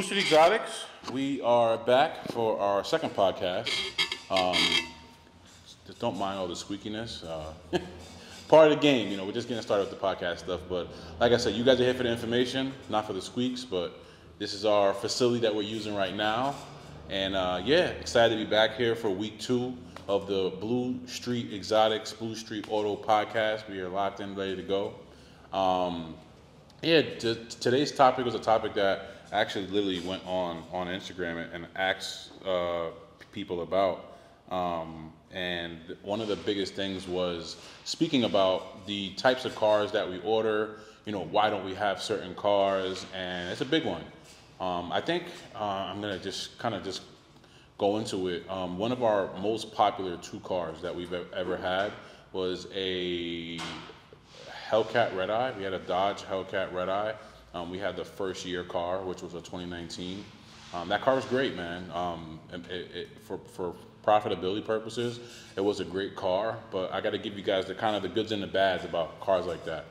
BluStreet Exotics, we are back for our second podcast. Um, just don't mind all the squeakiness. Part of the game, we're just getting started with the podcast stuff. But like I said, you guys are here for the information, not for the squeaks. But this is our facility that we're using right now. And yeah, excited to be back here for week 2 of the BluStreet Exotics, BluStreet Auto podcast. We are locked in, ready to go. Today's topic was a topic that I actually literally went on Instagram and asked people about. And one of the biggest things was speaking about the types of cars that we order, why don't we have certain cars, and it's a big one. I think I'm going to just go into it. One of our most popular 2 cars that we've ever had was a Hellcat Red Eye. We had a Dodge Hellcat Red Eye. We had the first year car, which was a 2019. That car was great, man. For profitability purposes, it was a great car. But I got to give you guys the goods and the bads about cars like that.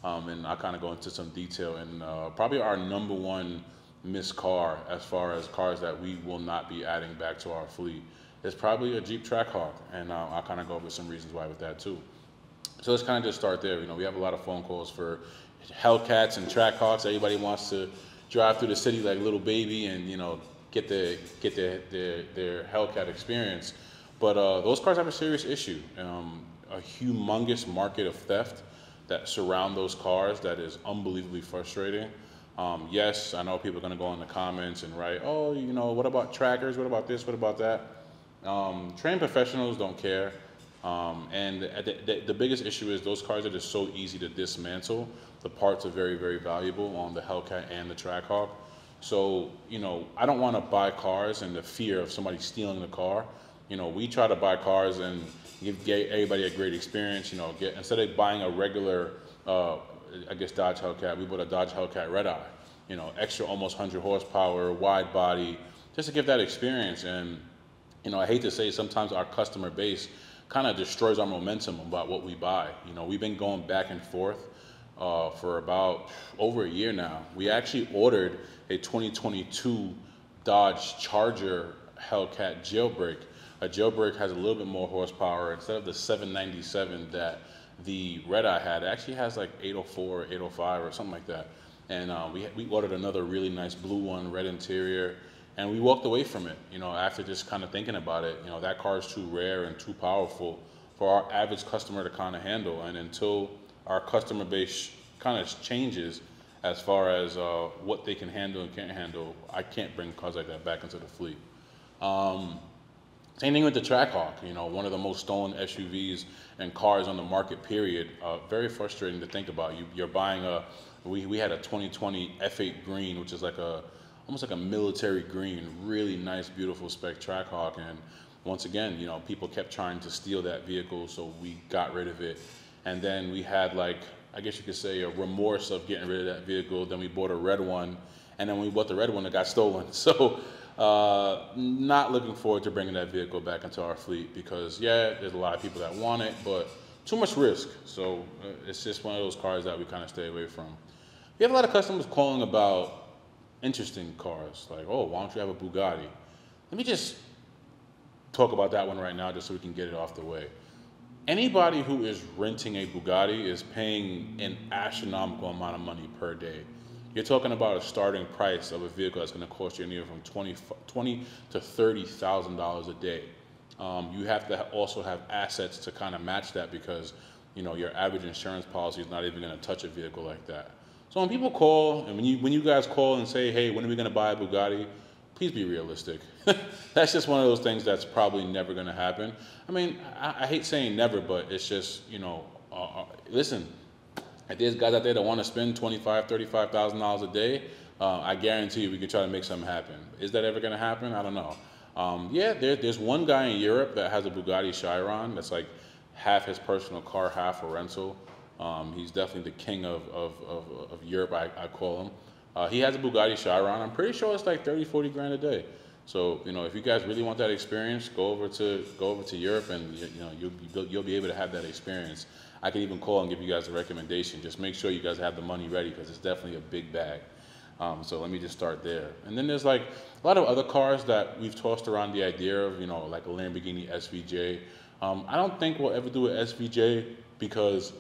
And I'll kind of go into some detail. And probably our number one missed car, as far as cars that we will not be adding back to our fleet, is probably a Jeep Trackhawk. And I'll kind of go over some reasons why with that too. So let's kind of just start there. We have a lot of phone calls for Hellcats and Trackhawks. Everybody wants to drive through the city like a little baby and get their Hellcat experience. But those cars have a serious issue. A humongous market of theft that surround those cars that is unbelievably frustrating. Yes, I know people are going to go in the comments and write, oh, what about trackers? What about this? What about that? Trained professionals don't care. And the biggest issue is those cars are just so easy to dismantle. The parts are very, very valuable on the Hellcat and the Trackhawk. So, I don't want to buy cars in the fear of somebody stealing the car. We try to buy cars and give everybody a great experience. Instead of buying a regular, Dodge Hellcat, we bought a Dodge Hellcat Red Eye. Extra almost 100 horsepower, wide body, just to give that experience. And, I hate to say sometimes our customer base kind of destroys our momentum about what we buy. We've been going back and forth for about over a year now. We actually ordered a 2022 Dodge Charger Hellcat jailbreak. A jailbreak has a little bit more horsepower. Instead of the 797 that the Red Eye had, it actually has like 804, 805 or something like that. And we ordered another really nice blue one, red interior. And we walked away from it, after just kind of thinking about it. That car is too rare and too powerful for our average customer to kind of handle. And until our customer base kind of changes as far as what they can handle and can't handle, I can't bring cars like that back into the fleet. Same thing with the Trackhawk, one of the most stolen SUVs and cars on the market, period. Very frustrating to think about. You're buying we had a 2020 F8 green, which is almost like a military green, really nice, beautiful spec Trackhawk. And once again, people kept trying to steal that vehicle, so we got rid of it. And then we had I guess you could say, a remorse of getting rid of that vehicle. Then we bought a red one, and then when we bought the red one, it got stolen. So not looking forward to bringing that vehicle back into our fleet because, yeah, there's a lot of people that want it, but too much risk. So it's just one of those cars that we kind of stay away from. We have a lot of customers calling about interesting cars, like, oh, why don't you have a Bugatti? Let me just talk about that one right now just so we can get it off the way. Anybody who is renting a Bugatti is paying an astronomical amount of money per day. You're talking about a starting price of a vehicle that's going to cost you anywhere from $20,000 to $30,000 a day. You have to also have assets to kind of match that because your average insurance policy is not even going to touch a vehicle like that. So when people call, and when you guys call and say, hey, when are we going to buy a Bugatti? Please be realistic. That's just one of those things that's probably never going to happen. I mean, I hate saying never, but it's just, listen, if there's guys out there that want to spend $25,000, $35,000 a day, I guarantee you we can try to make something happen. Is that ever going to happen? I don't know. There's one guy in Europe that has a Bugatti Chiron that's like half his personal car, half a rental. He's definitely the king of Europe, I call him. He has a Bugatti Chiron. I'm pretty sure it's like 30, 40 grand a day. So, if you guys really want that experience, go over to Europe and, you'll be able to have that experience. I can even call and give you guys a recommendation. Just make sure you guys have the money ready because it's definitely a big bag. So let me just start there. And then there's like a lot of other cars that we've tossed around the idea of, like a Lamborghini SVJ. I don't think we'll ever do an SVJ because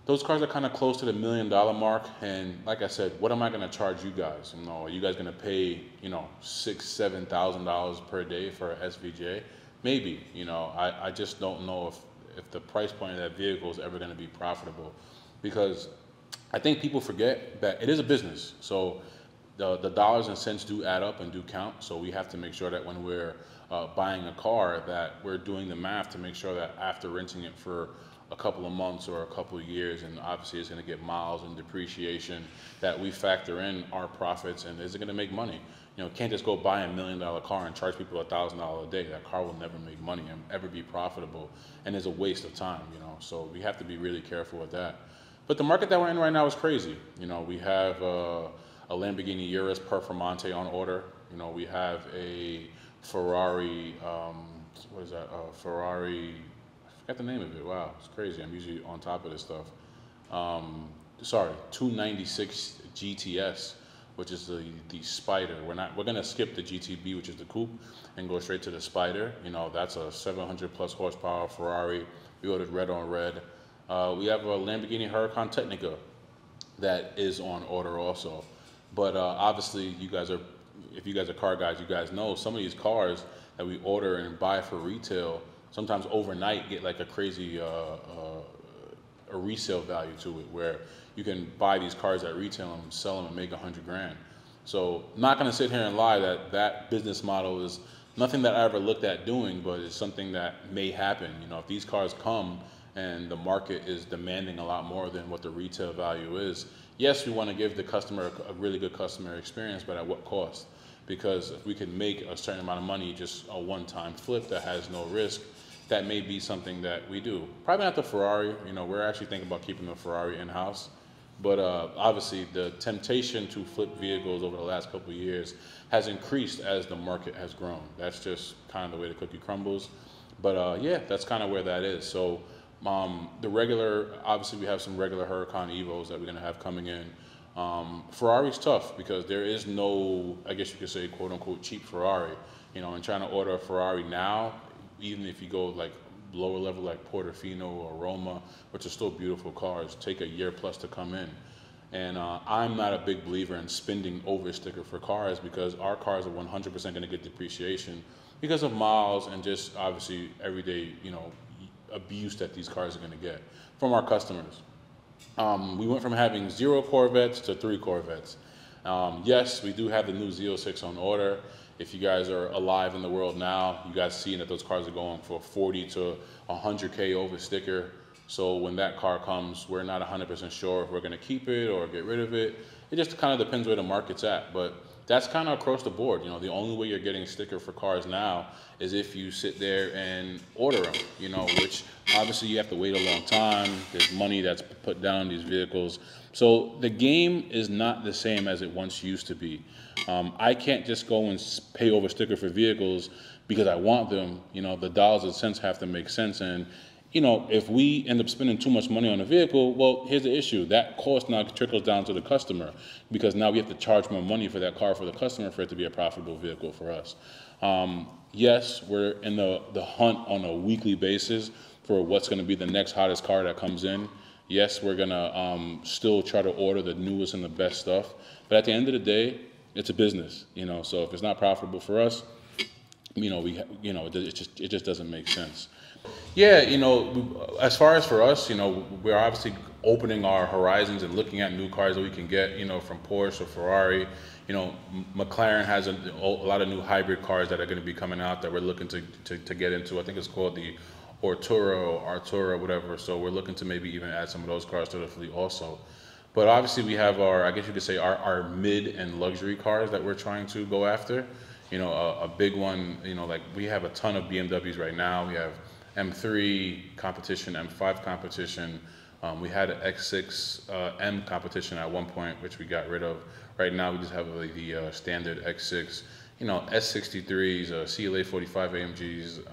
those cars are kind of close to the $1 million mark. And like I said, what am I going to charge you guys? Are you guys going to pay, $6,000, $7,000 per day for an SVJ? Maybe, I just don't know if the price point of that vehicle is ever going to be profitable, because I think people forget that it is a business. So the dollars and cents do add up and do count. So we have to make sure that when we're buying a car, that we're doing the math to make sure that after renting it for a couple of months or a couple of years, and obviously it's going to get miles and depreciation, that we factor in our profits and is it going to make money? Can't just go buy $1 million car and charge people $1,000 a day. That car will never make money and ever be profitable, and is a waste of time. So we have to be really careful with that. But the market that we're in right now is crazy. We have a Lamborghini Urus Performante on order. We have a Ferrari, what is that? Ferrari, I forgot the name of it. Wow, it's crazy. I'm usually on top of this stuff. 296 GTS, which is the Spider. We're gonna skip the GTB, which is the coupe, and go straight to the Spider. That's a 700 plus horsepower Ferrari. We ordered red on red. We have a Lamborghini Huracan Technica that is on order also. But obviously, if you guys are car guys, you guys know some of these cars that we order and buy for retail, sometimes overnight get like a crazy a resale value to it, where you can buy these cars at retail and sell them and make $100,000. So I'm not going to sit here and lie that business model is nothing that I ever looked at doing, but it's something that may happen. If these cars come and the market is demanding a lot more than what the retail value is, yes, we want to give the customer a really good customer experience, but at what cost? Because if we can make a certain amount of money, just a one-time flip that has no risk, that may be something that we do. Probably not the Ferrari. We're actually thinking about keeping the Ferrari in-house. But obviously, the temptation to flip vehicles over the last couple of years has increased as the market has grown. That's just kind of the way the cookie crumbles. But yeah, that's kind of where that is. So obviously we have some regular Huracan Evos that we're going to have coming in. Ferrari's tough because there is no, I guess you could say, quote unquote, cheap Ferrari. And trying to order a Ferrari now, even if you go like lower level like Portofino or Roma, which are still beautiful cars, take a year plus to come in. And I'm not a big believer in spending over sticker for cars, because our cars are 100% going to get depreciation because of miles and just obviously everyday, abuse that these cars are going to get from our customers. We went from having 0 Corvettes to 3 Corvettes. Yes, we do have the new Z06 on order. If you guys are alive in the world now, you guys see that those cars are going for 40 to 100K over sticker. So when that car comes, we're not 100% sure if we're going to keep it or get rid of it. It just kind of depends where the market's at. But that's kind of across the board. The only way you're getting sticker for cars now is if you sit there and order them, which obviously you have to wait a long time. There's money that's put down these vehicles. So the game is not the same as it once used to be. I can't just go and pay over sticker for vehicles because I want them. The dollars and cents have to make sense. And if we end up spending too much money on a vehicle, well, here's the issue. That cost now trickles down to the customer, because now we have to charge more money for that car for the customer for it to be a profitable vehicle for us. Yes, we're in the hunt on a weekly basis for what's going to be the next hottest car that comes in. Yes, we're going to still try to order the newest and the best stuff. But at the end of the day, it's a business, so if it's not profitable for us, it just doesn't make sense. Yeah, as far as for us, we're obviously opening our horizons and looking at new cars that we can get, from Porsche or Ferrari. McLaren has a lot of new hybrid cars that are going to be coming out that we're looking to get into. I think it's called the Artura, whatever. So we're looking to maybe even add some of those cars to the fleet also. But obviously we have I guess you could say our mid and luxury cars that we're trying to go after. A big one, like we have a ton of BMWs right now. We have M3 competition, M5 competition. We had an X6 M competition at one point, which we got rid of. Right now, we just have the standard X6, S63s, CLA 45 AMGs,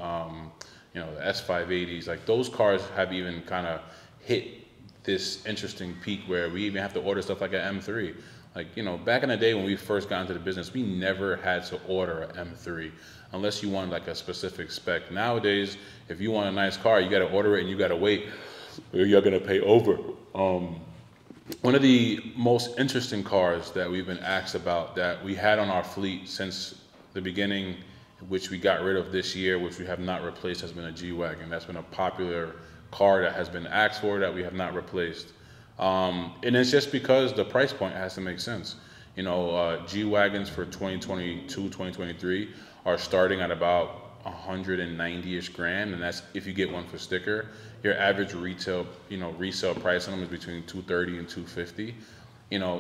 the S580s. Like those cars have even kind of hit this interesting peak where we even have to order stuff like an M3. Like, back in the day when we first got into the business, we never had to order an M3 unless you wanted like a specific spec. Nowadays, if you want a nice car, you got to order it and you got to wait, or you're going to pay over. One of the most interesting cars that we've been asked about that we had on our fleet since the beginning, which we got rid of this year, which we have not replaced, has been a G-Wagon. That's been a popular car that has been asked for that we have not replaced. And it's just because the price point has to make sense. G-Wagons for 2022, 2023 are starting at about 190-ish grand, and that's if you get one for sticker. Your average retail, resale price on them is between 230 and 250.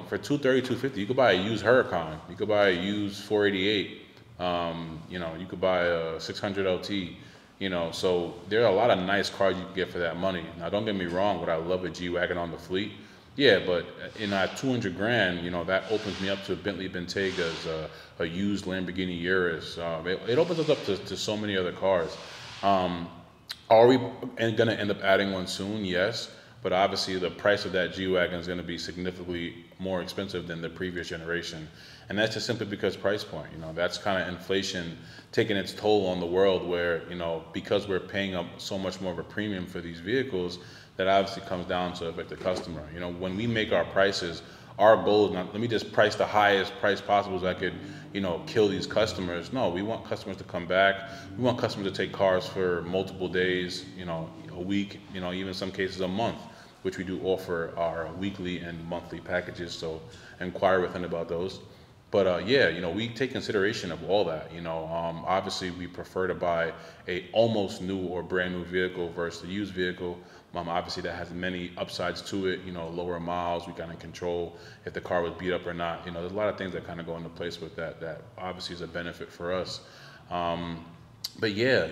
For 230, 250, you could buy a used Huracan, you could buy a used 488, you could buy a 600 LT. So there are a lot of nice cars you can get for that money. Now, don't get me wrong, would I love a G-Wagon on the fleet? Yeah, but in that 200 grand, that opens me up to a Bentley Bentegas, a used Lamborghini Urus. It opens us up to so many other cars. Are we going to end up adding one soon? Yes. But obviously the price of that G-Wagon is going to be significantly more expensive than the previous generation. And that's just simply because price point. That's kind of inflation taking its toll on the world where, because we're paying up so much more of a premium for these vehicles, that obviously comes down to affect the customer. When we make our prices, our goal is not, let me just price the highest price possible so I could, kill these customers. No, we want customers to come back. We want customers to take cars for multiple days, a week, even in some cases a month, which we do offer our weekly and monthly packages. So inquire within about those. But we take consideration of all that. Obviously we prefer to buy a almost new or brand new vehicle versus a used vehicle. Obviously that has many upsides to it. Lower miles, we kind of control if the car was beat up or not. There's a lot of things that kind of go into place with that. That obviously is a benefit for us. But yeah,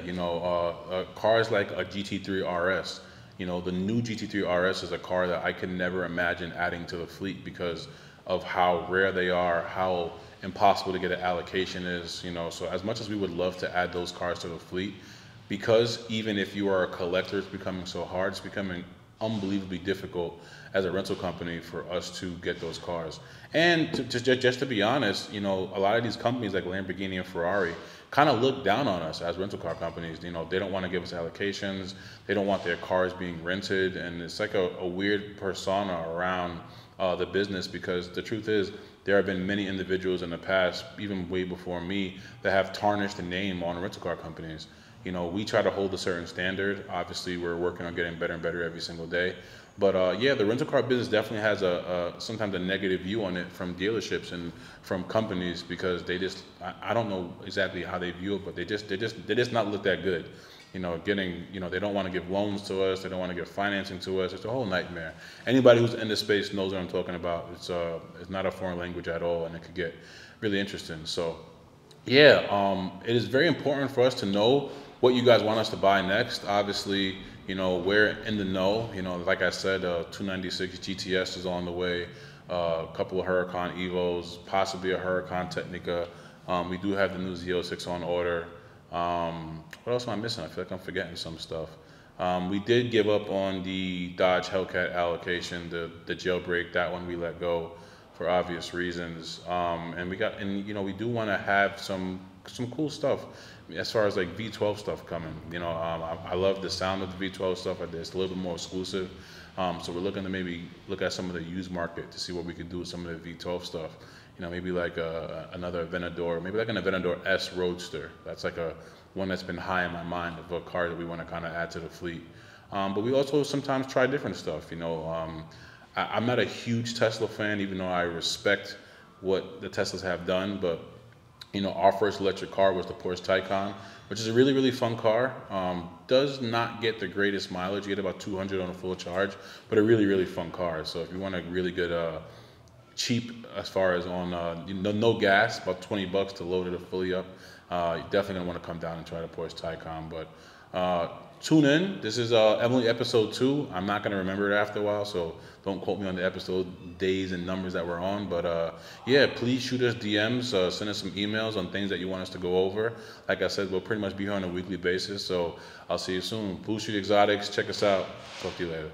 cars like a GT3 RS. The new GT3 RS is a car that I could never imagine adding to the fleet because of how rare they are, how impossible to get an allocation is. So as much as we would love to add those cars to the fleet, because even if you are a collector, it's becoming so hard, it's becoming unbelievably difficult as a rental company for us to get those cars. And just to be honest, a lot of these companies like Lamborghini and Ferrari kind of look down on us as rental car companies. They don't want to give us allocations, they don't want their cars being rented, and it's like a weird persona around the business, because the truth is there have been many individuals in the past, even way before me, that have tarnished the name on rental car companies. We try to hold a certain standard. Obviously, we're working on getting better and better every single day. But the rental car business definitely has sometimes a negative view on it from dealerships and from companies, because I don't know exactly how they view it, but they just not look that good. They don't want to give loans to us. They don't want to give financing to us. It's a whole nightmare. Anybody who's in this space knows what I'm talking about. It's not a foreign language at all, and it could get really interesting. So, it is very important for us to know what you guys want us to buy next. Obviously, we're in the know. Like I said, 296 GTS is on the way. A couple of Huracan Evos, possibly a Huracan Technica. We do have the new Z06 on order. What else am I missing? I feel like I'm forgetting some stuff. We did give up on the Dodge Hellcat allocation, the jailbreak. That one we let go for obvious reasons. And we do want to have some cool stuff as far as like V12 stuff coming. I love the sound of the V12 stuff. It's a little bit more exclusive. So we're looking to maybe look at some of the used market to see what we could do with some of the V12 stuff. Maybe like another Aventador, maybe like an Aventador S Roadster. That's like one that's been high in my mind of a car that we want to kind of add to the fleet. But we also sometimes try different stuff. I'm not a huge Tesla fan, even though I respect what the Teslas have done. But our first electric car was the Porsche Taycan, which is a really, really fun car. Does not get the greatest mileage. You get about 200 on a full charge, but a really, really fun car. So if you want a really good, cheap as far as on no gas, about $20 to load it fully up, you're definitely gonna want to come down and try the Porsche Taycan. But tune in. This is Emily episode 2. I'm not gonna remember it after a while, so don't quote me on the episode days and numbers that we're on. But please shoot us DMs, send us some emails on things that you want us to go over. Like I said, we'll pretty much be here on a weekly basis. So I'll see you soon. BluStreet Exotics, check us out. Talk to you later.